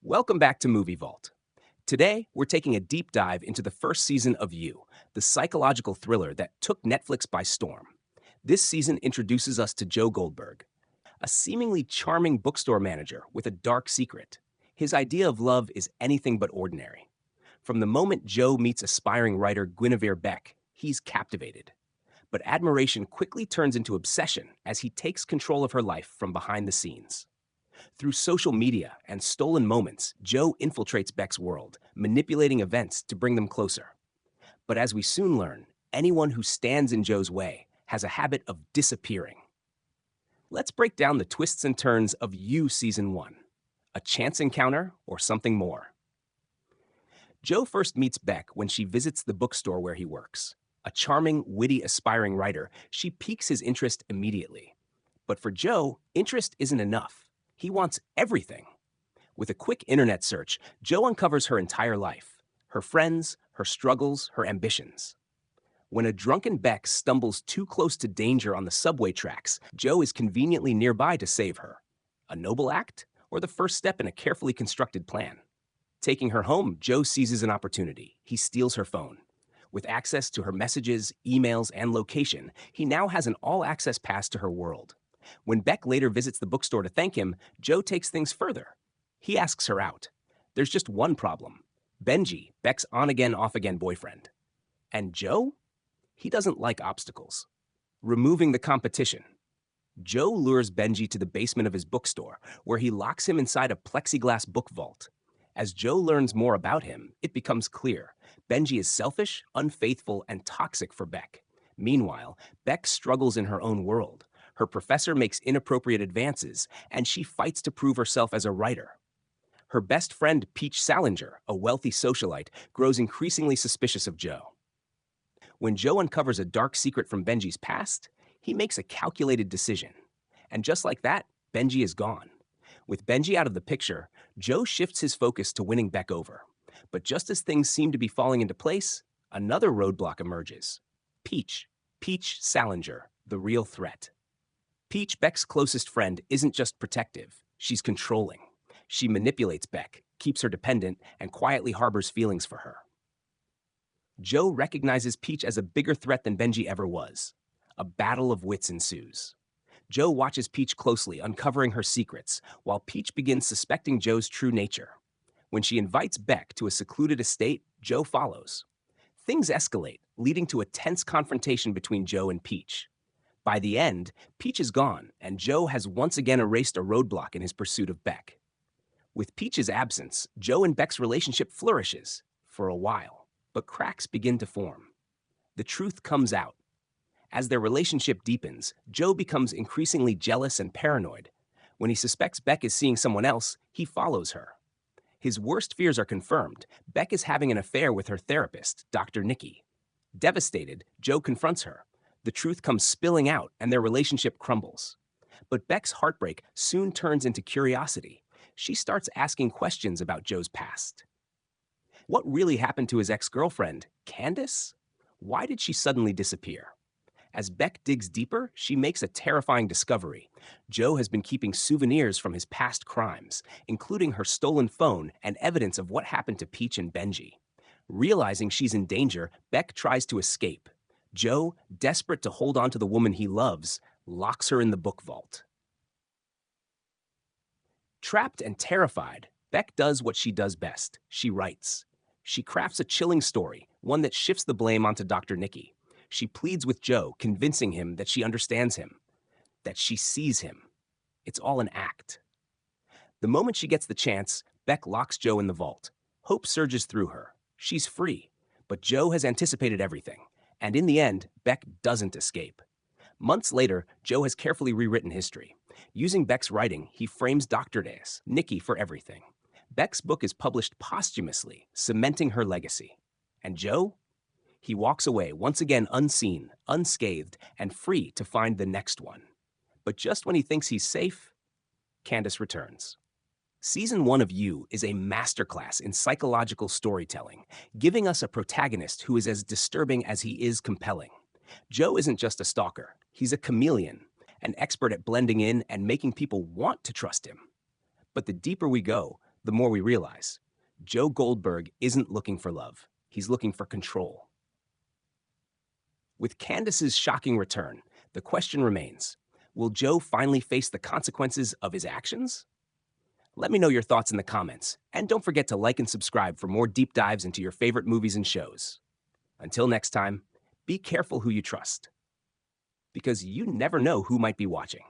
Welcome back to Movie Vault. Today, we're taking a deep dive into the first season of You, the psychological thriller that took Netflix by storm. This season introduces us to Joe Goldberg, a seemingly charming bookstore manager with a dark secret. His idea of love is anything but ordinary. From the moment Joe meets aspiring writer Guinevere Beck, he's captivated. But admiration quickly turns into obsession as he takes control of her life from behind the scenes. Through social media and stolen moments, Joe infiltrates Beck's world, manipulating events to bring them closer. But as we soon learn, anyone who stands in Joe's way has a habit of disappearing. Let's break down the twists and turns of You Season 1. A chance encounter or something more? Joe first meets Beck when she visits the bookstore where he works. A charming, witty, aspiring writer, she piques his interest immediately. But for Joe, interest isn't enough. He wants everything. With a quick internet search, Joe uncovers her entire life, her friends, her struggles, her ambitions. When a drunken Beck stumbles too close to danger on the subway tracks, Joe is conveniently nearby to save her. A noble act, or the first step in a carefully constructed plan? Taking her home, Joe seizes an opportunity. He steals her phone. With access to her messages, emails, and location, he now has an all-access pass to her world. When Beck later visits the bookstore to thank him, Joe takes things further. He asks her out. There's just one problem. Benji, Beck's on-again, off-again boyfriend. And Joe? He doesn't like obstacles. Removing the competition. Joe lures Benji to the basement of his bookstore, where he locks him inside a plexiglass book vault. As Joe learns more about him, it becomes clear. Benji is selfish, unfaithful, and toxic for Beck. Meanwhile, Beck struggles in her own world. Her professor makes inappropriate advances, and she fights to prove herself as a writer. Her best friend, Peach Salinger, a wealthy socialite, grows increasingly suspicious of Joe. When Joe uncovers a dark secret from Benji's past, he makes a calculated decision. And just like that, Benji is gone. With Benji out of the picture, Joe shifts his focus to winning Beck over. But just as things seem to be falling into place, another roadblock emerges. Peach Salinger, the real threat. Peach, Beck's closest friend, isn't just protective, she's controlling. She manipulates Beck, keeps her dependent, and quietly harbors feelings for her. Joe recognizes Peach as a bigger threat than Benji ever was. A battle of wits ensues. Joe watches Peach closely, uncovering her secrets, while Peach begins suspecting Joe's true nature. When she invites Beck to a secluded estate, Joe follows. Things escalate, leading to a tense confrontation between Joe and Peach. By the end, Peach is gone, and Joe has once again erased a roadblock in his pursuit of Beck. With Peach's absence, Joe and Beck's relationship flourishes, for a while, but cracks begin to form. The truth comes out. As their relationship deepens, Joe becomes increasingly jealous and paranoid. When he suspects Beck is seeing someone else, he follows her. His worst fears are confirmed. Beck is having an affair with her therapist, Dr. Nikki. Devastated, Joe confronts her. The truth comes spilling out, and their relationship crumbles. But Beck's heartbreak soon turns into curiosity. She starts asking questions about Joe's past. What really happened to his ex-girlfriend, Candace? Why did she suddenly disappear? As Beck digs deeper, she makes a terrifying discovery. Joe has been keeping souvenirs from his past crimes, including her stolen phone and evidence of what happened to Peach and Benji. Realizing she's in danger, Beck tries to escape. Joe, desperate to hold on to the woman he loves, locks her in the book vault. Trapped and terrified, Beck does what she does best. She writes. She crafts a chilling story, one that shifts the blame onto Dr. Nikki. She pleads with Joe, convincing him that she understands him, that she sees him. It's all an act. The moment she gets the chance, Beck locks Joe in the vault. Hope surges through her. She's free, but Joe has anticipated everything. And in the end, Beck doesn't escape. Months later, Joe has carefully rewritten history. Using Beck's writing, he frames Dr. Days, Nikki for everything. Beck's book is published posthumously, cementing her legacy. And Joe? He walks away, once again unseen, unscathed, and free to find the next one. But just when he thinks he's safe, Candace returns. Season 1 of You is a masterclass in psychological storytelling, giving us a protagonist who is as disturbing as he is compelling. Joe isn't just a stalker, he's a chameleon, an expert at blending in and making people want to trust him. But the deeper we go, the more we realize Joe Goldberg isn't looking for love. He's looking for control. With Candace's shocking return, the question remains, will Joe finally face the consequences of his actions? Let me know your thoughts in the comments, and don't forget to like and subscribe for more deep dives into your favorite movies and shows. Until next time, be careful who you trust, because you never know who might be watching.